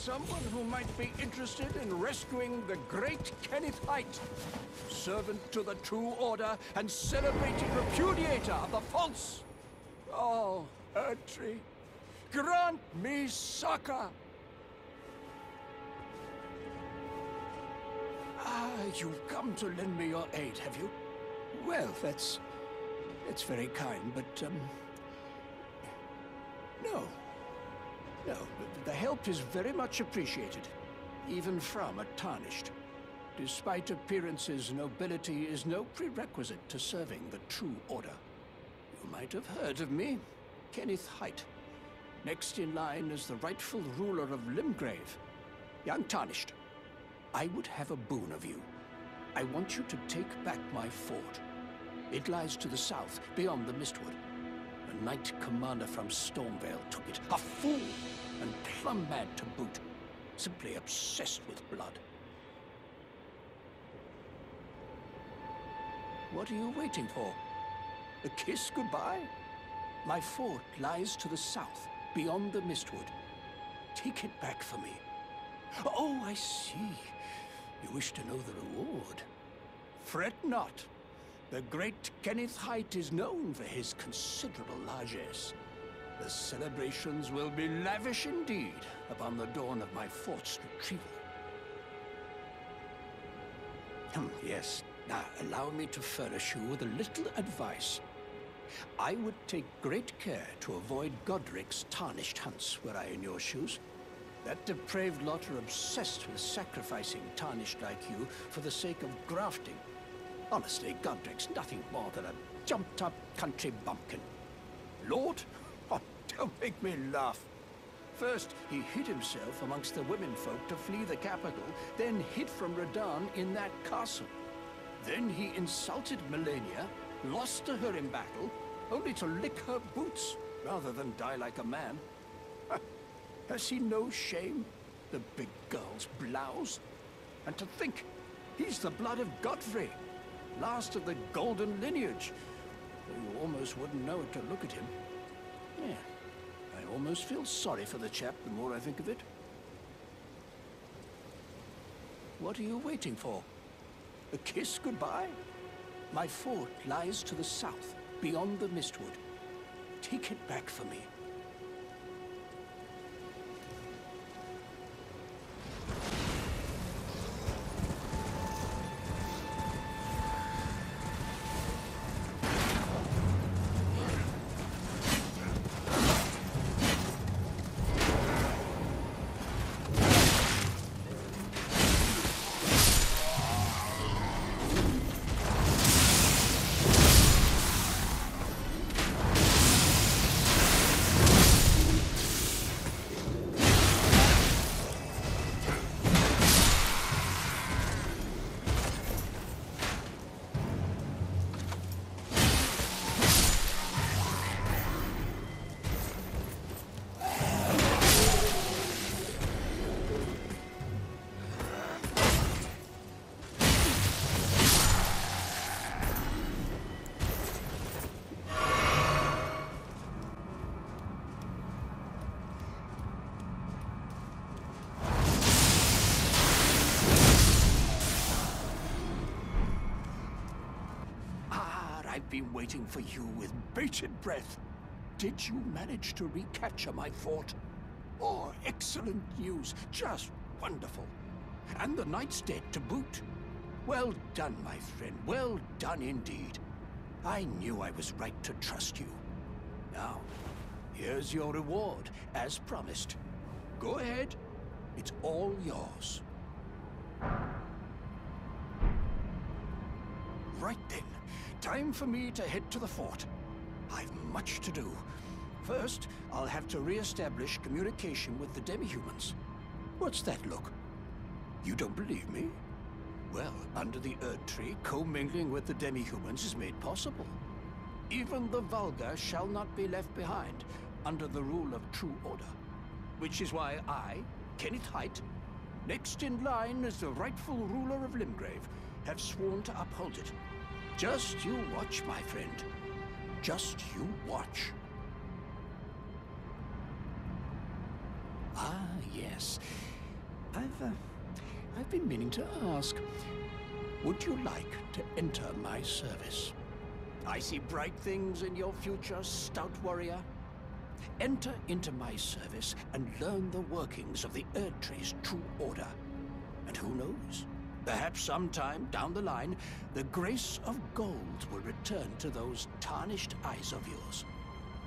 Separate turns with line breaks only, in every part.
someone who might be interested in rescuing the great Kenneth Height, servant to the true order and celebrated repudiator of the false. Oh, Erdtree, grant me succor! Ah, you've come to lend me your aid, have you? Well, that's very kind, but, no. No, the help is very much appreciated, even from a tarnished. Despite appearances, nobility is no prerequisite to serving the true order. You might have heard of me, Kenneth Height. Next in line is the rightful ruler of Limgrave, young Tarnished. I would have a boon of you. I want you to take back my fort. It lies to the south, beyond the Mistwood. A knight commander from Stormvale took it. A fool! And plumb mad to boot. Simply obsessed with blood. What are you waiting for? A kiss goodbye? My fort lies to the south, beyond the Mistwood. Take it back for me. Oh, I see. You wish to know the reward. Fret not. The great Kenneth Height is known for his considerable largesse. The celebrations will be lavish indeed upon the dawn of my fort's retrieval. Yes. Now, allow me to furnish you with a little advice. I would take great care to avoid Godric's tarnished hunts were I in your shoes. That depraved lot are obsessed with sacrificing tarnished like you for the sake of grafting. Honestly, Godric's nothing more than a jumped-up country bumpkin. Lord? Oh, don't make me laugh. First, he hid himself amongst the womenfolk to flee the capital, then hid from Redan in that castle. Then he insulted Melania, lost to her in battle, only to lick her boots rather than die like a man. Has he no shame, the big girl's blouse? And to think, he's the blood of Godfrey, last of the golden lineage. You almost wouldn't know it to look at him. Yeah, I almost feel sorry for the chap the more I think of it. What are you waiting for? A kiss goodbye? My fort lies to the south, beyond the Mistwood. Take it back for me. I've been waiting for you with bated breath. Did you manage to recapture my fort? Oh, excellent news. Just wonderful. And the knight's dead to boot. Well done, my friend. Well done indeed. I knew I was right to trust you. Now, here's your reward, as promised. Go ahead. It's all yours. Right then. Time for me to head to the fort. I've much to do. First, I'll have to re-establish communication with the demi-humans. What's that look? You don't believe me? Well, under the Erdtree, commingling with the demi-humans is made possible. Even the vulgar shall not be left behind, under the rule of true order. Which is why I, Kenneth Height, next in line as the rightful ruler of Limgrave, have sworn to uphold it. Just you watch, my friend. Just you watch. Ah, yes. I've been meaning to ask, would you like to enter my service? I see bright things in your future, stout warrior. Enter into my service and learn the workings of the Erdtree's true order. And who knows? Perhaps sometime down the line, the grace of gold will return to those tarnished eyes of yours.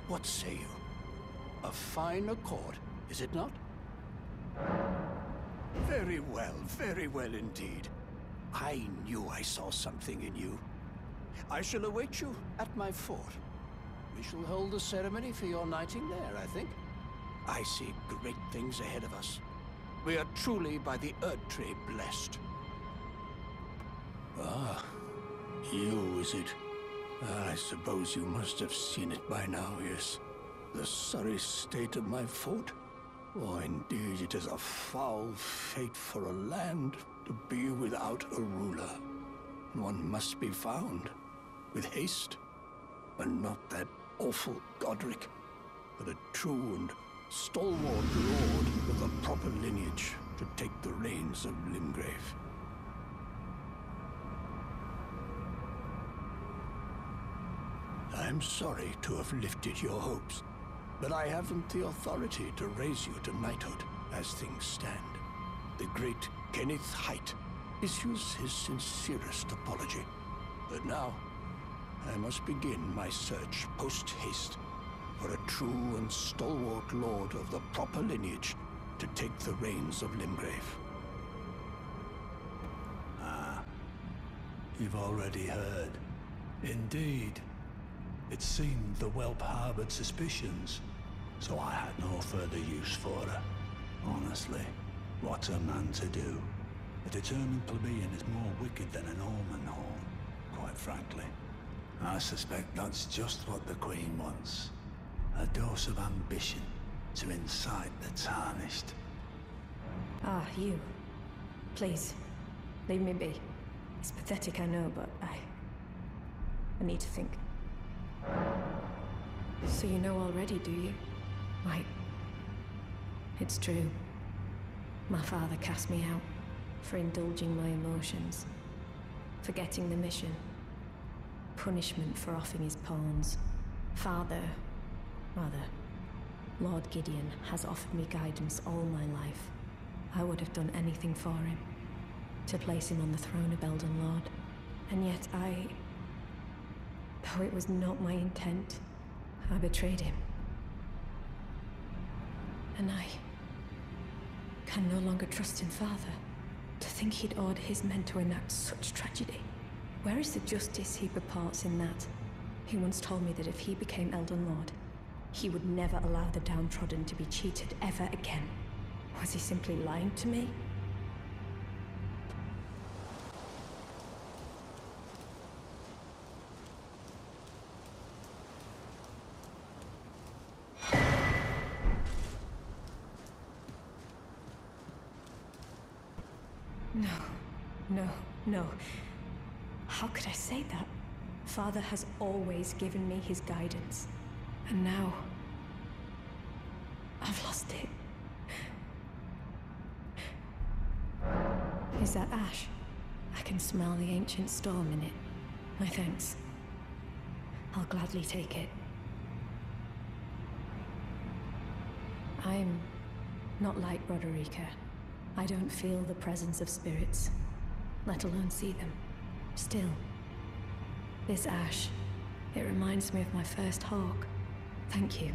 What say you? A fine accord, is it not? Very well indeed. I knew I saw something in you. I shall await you at my fort. We shall hold a ceremony for your knighting there, I think. I see great things ahead of us. We are truly by the Erdtree blessed. Ah, you, is it? I suppose you must have seen it by now, yes. The sorry state of my fort. Oh, indeed, it is a foul fate for a land to be without a ruler. One must be found, with haste, and not that awful Godric, but a true and stalwart lord of the proper lineage to take the reins of Limgrave. I'm sorry to have lifted your hopes, but I haven't the authority to raise you to knighthood as things stand. The great Kenneth Height issues his sincerest apology. But now, I must begin my search post-haste for a true and stalwart lord of the proper lineage to take the reins of Limgrave.
Ah, you've already heard. Indeed. It seemed the whelp harbored suspicions, so I had no further use for her. Honestly, what's a man to do? A determined plebeian is more wicked than an almond horn, quite frankly. I suspect that's just what the Queen wants. A dose of ambition to incite the tarnished.
Ah, you. Please, leave me be. It's pathetic, I know, but I need to think. So you know already, do you? Right. It's true. My father cast me out for indulging my emotions, forgetting the mission, punishment for offing his pawns. Lord Gideon has offered me guidance all my life. I would have done anything for him, to place him on the throne of Elden Lord. And yet though it was not my intent, I betrayed him. And I can no longer trust in Father. To think he'd order his men to enact such tragedy. Where is the justice he purports in that? He once told me that if he became Elden Lord, he would never allow the downtrodden to be cheated ever again. Was he simply lying to me? No. How could I say that? Father has always given me his guidance. And now, I've lost it. Is that ash? I can smell the ancient storm in it. My thanks. I'll gladly take it. I'm not like Roderica. I don't feel the presence of spirits, let alone see them. Still, this ash, it reminds me of my first hawk. Thank you.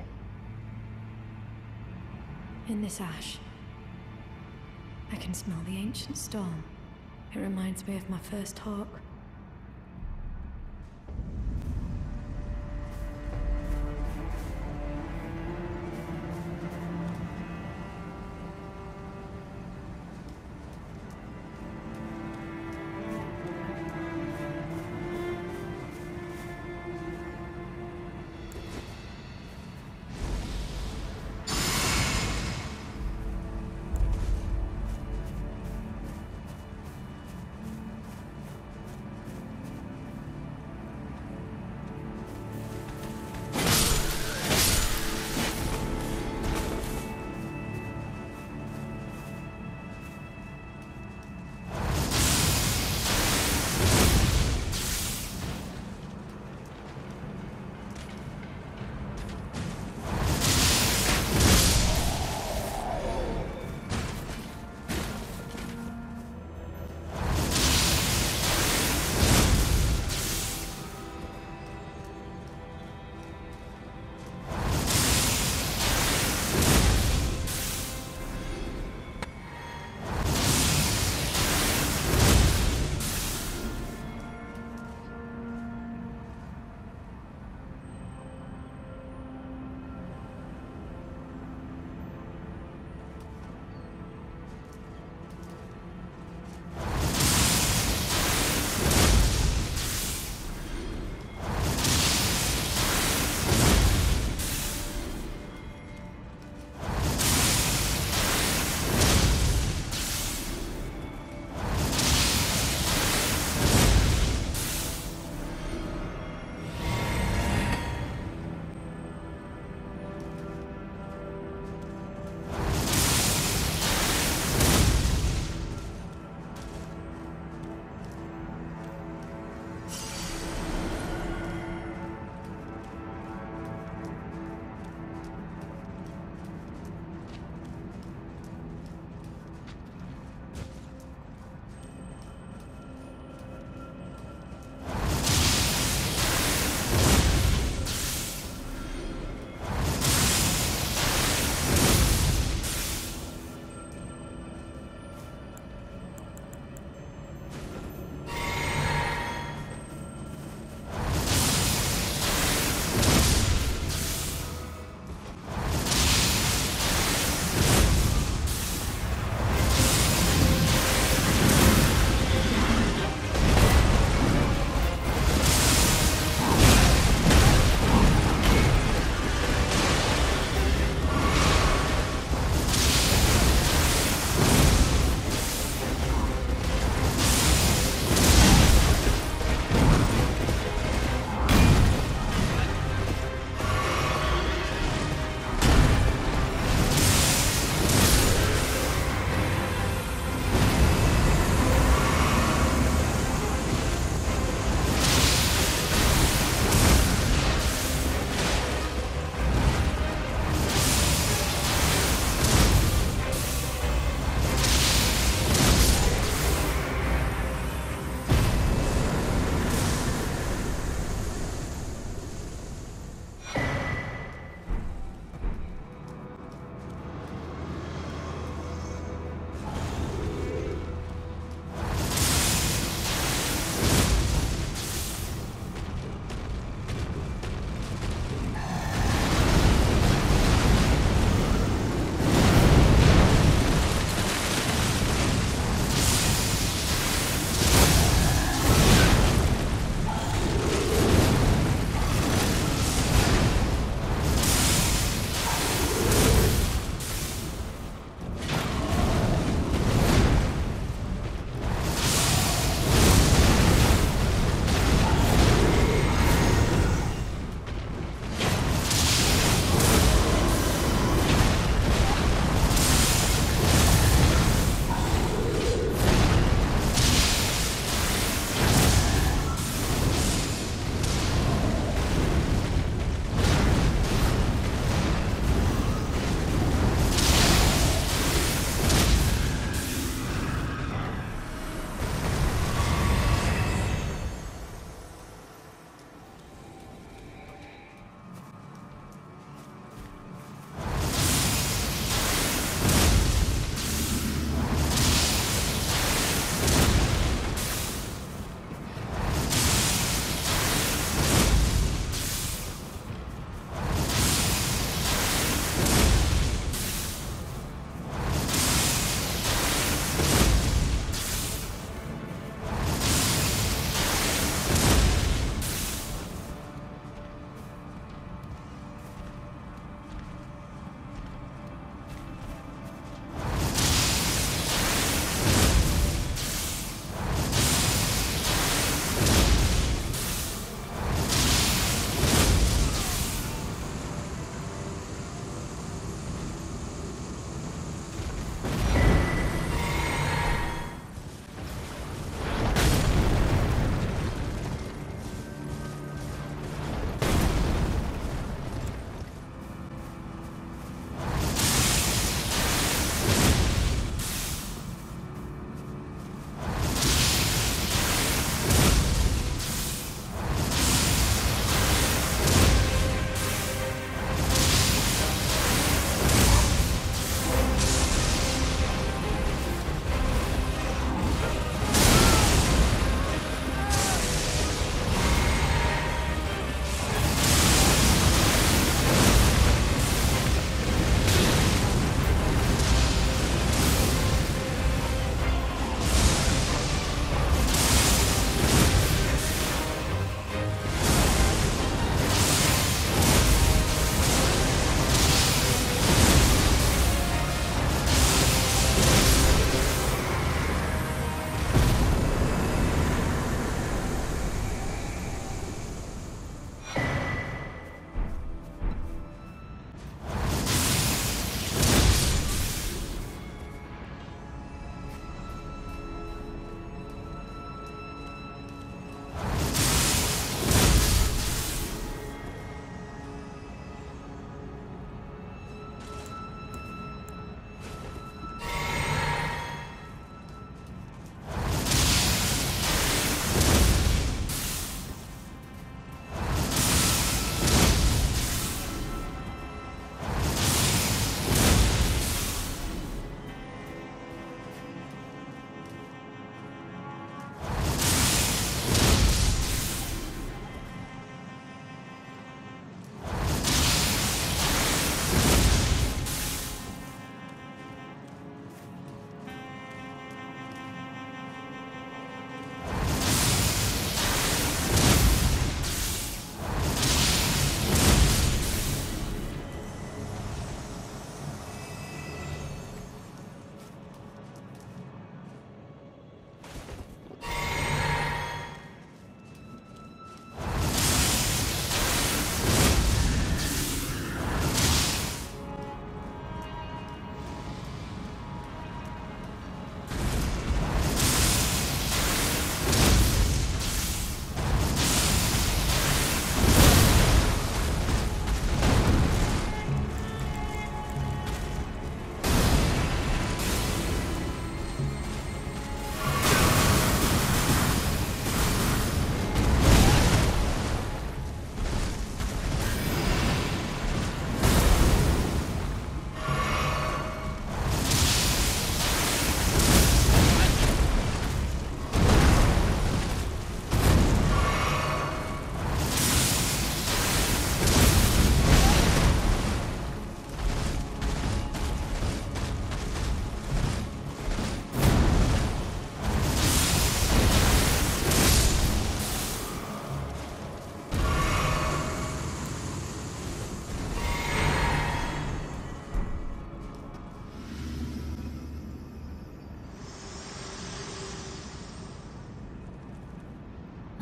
In this ash, I can smell the ancient storm. It reminds me of my first hawk.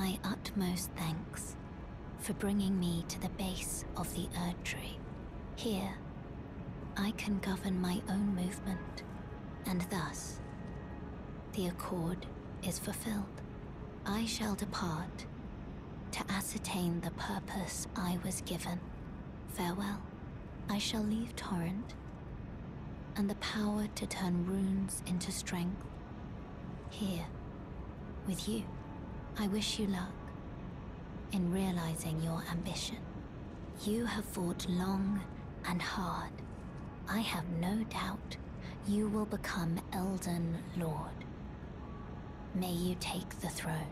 my utmost thanks for bringing me to the base of the Erdtree. Here, I can govern my own movement, and thus, the accord is fulfilled. I shall depart to ascertain the purpose I was given. Farewell. I shall leave Torrent, and the power to turn runes into strength here, with you. I wish you luck in realizing your ambition. You have fought long and hard. I have no doubt you will become Elden Lord. May you take the throne.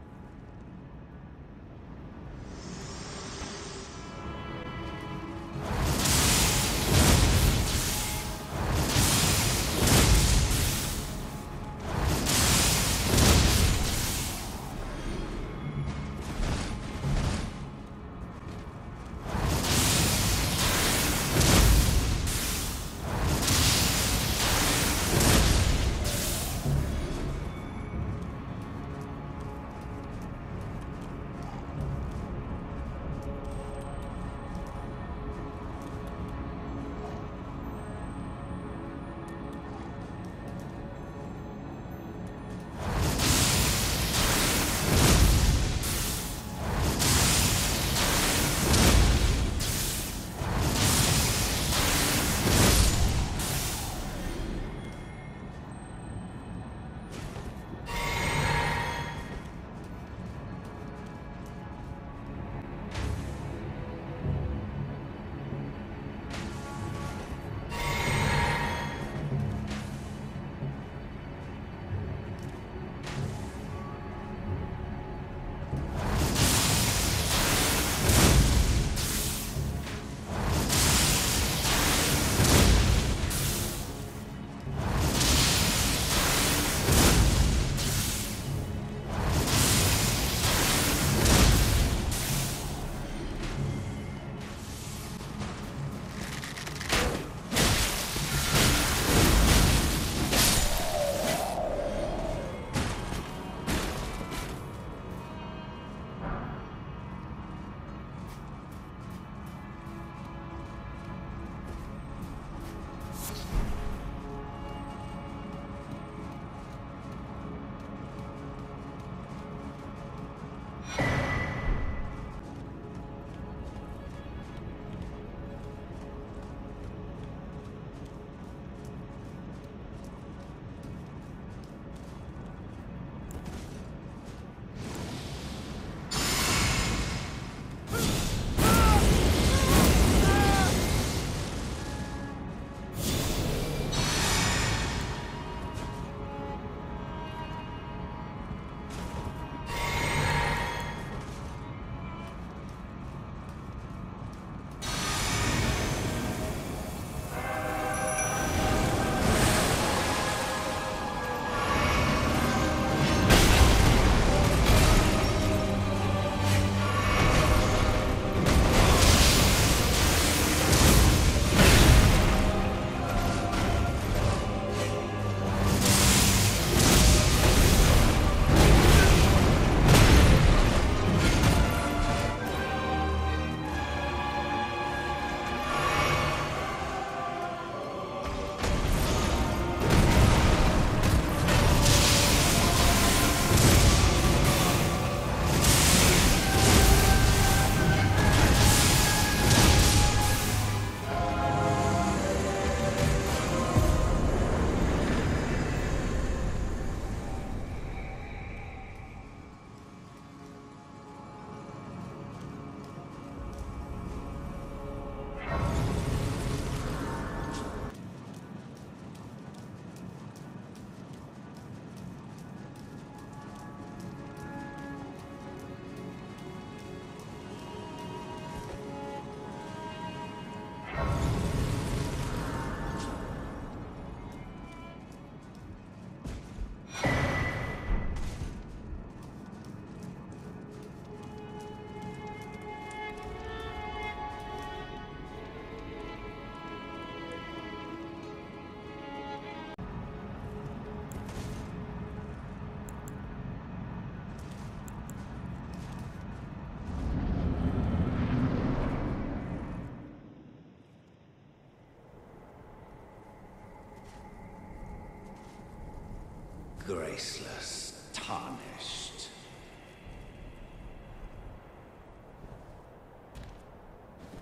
graceless, tarnished.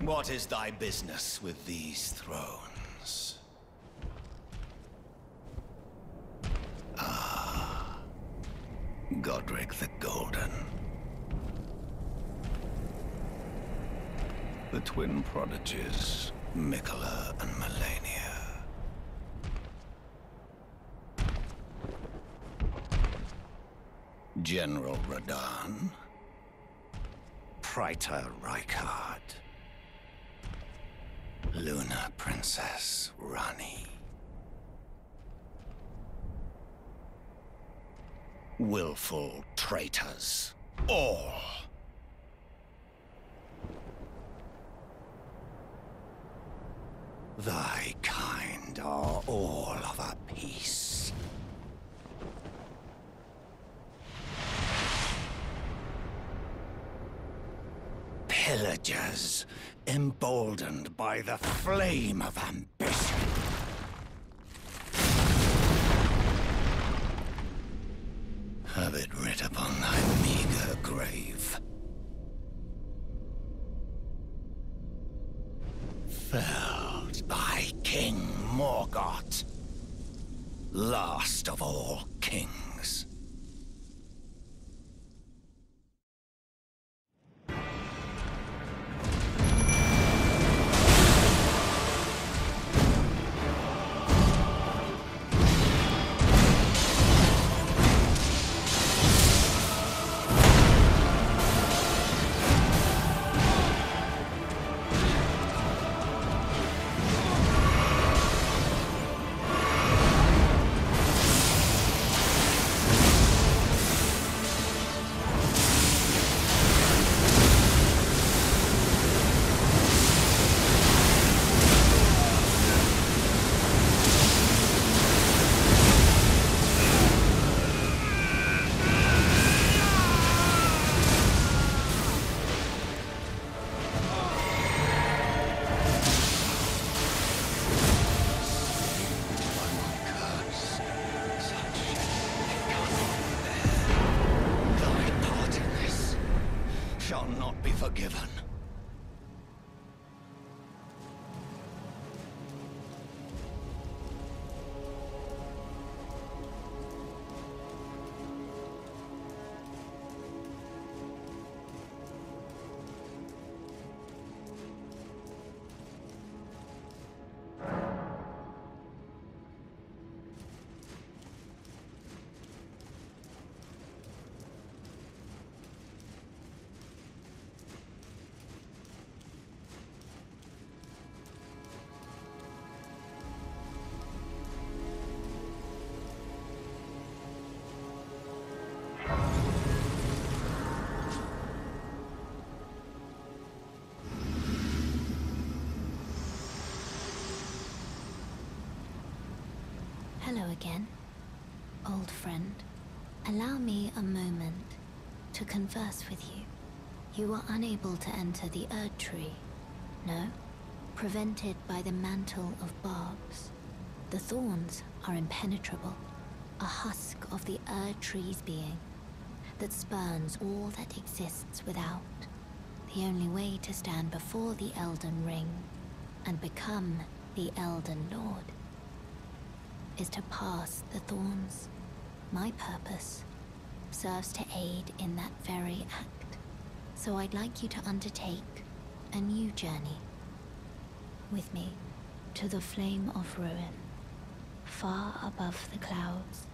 What is thy business with these thrones? Ah, Godric the Golden. The twin prodigies, Mikola and Melania. General Radahn. Praetor Rykard. Lunar Princess Rani. Willful traitors, all. Thy kind are all of a piece. Pillagers, emboldened by the flame of ambition. Have it writ upon thy meager grave. Felled by King Morgoth, last of all kings. Forgiven.
Hello again, old friend. Allow me a moment to converse with you. You were unable to enter the Erd Tree, no? Prevented by the mantle of barbs. The thorns are impenetrable, a husk of the Erd Tree's being that spurns all that exists without. The only way to stand before the Elden Ring and become the Elden Lord is to pass the thorns. My purpose serves to aid in that very act. So I'd like you to undertake a new journey with me to the Flame of Ruin, far above the clouds,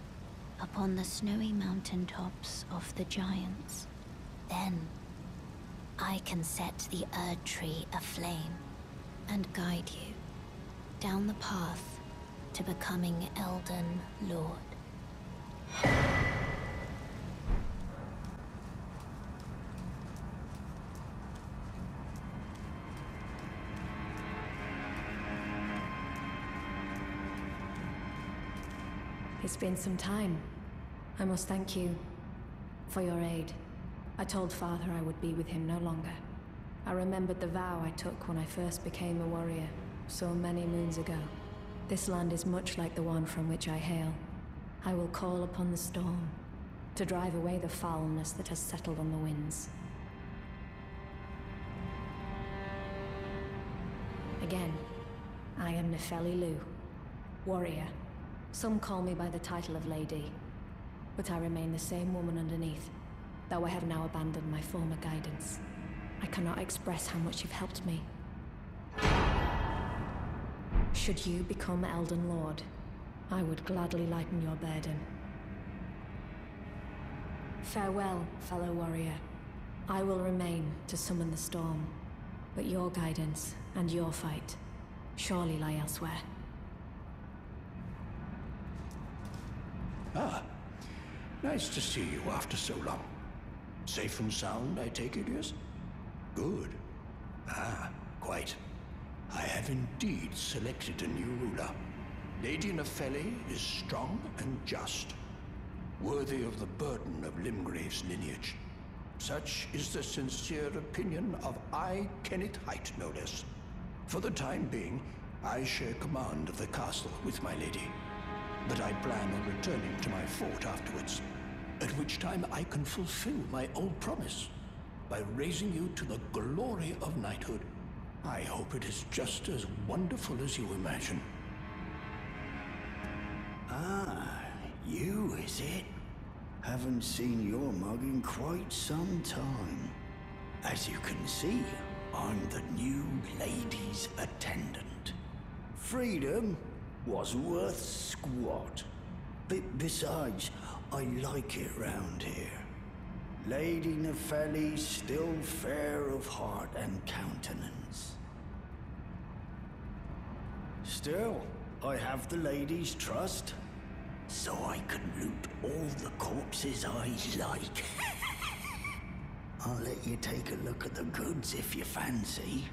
upon the snowy mountain tops of the giants. Then I can set the Erd Tree aflame and guide you down the path to becoming Elden Lord.
It's been some time. I must thank you for your aid. I told Father I would be with him no longer. I remembered the vow I took when I first became a warrior, so many moons ago. This land is much like the one from which I hail. I will call upon the storm to drive away the foulness that has settled on the winds. Again, I am Nefeli Lu, warrior. Some call me by the title of Lady, but I remain the same woman underneath, though I have now abandoned my former guidance. I cannot express how much you've helped me. Should you become Elden Lord, I would gladly lighten your burden. Farewell, fellow warrior. I will remain to summon the storm, but your guidance and your fight surely lie elsewhere.
Ah, nice to see you after so long. Safe and sound, I take it, yes? Good. Ah, quite. I have indeed selected a new ruler. Lady Nefeli is strong and just, worthy of the burden of Limgrave's lineage. Such is the sincere opinion of I, Kenneth Height, no less. For the time being, I share command of the castle with my lady, but I plan on returning to my fort afterwards, at which time I can fulfill my old promise by raising you to the glory of knighthood. I hope it is just as wonderful as you imagine.
Ah, you, is it? Haven't seen your mug in quite some time. As you can see, I'm the new lady's attendant. Freedom was worth squat. Besides, I like it round here. Lady Nefeli's still fair of heart and countenance. Still, I have the lady's trust, so I can loot all the corpses I like. I'll let you take a look at the goods if you fancy.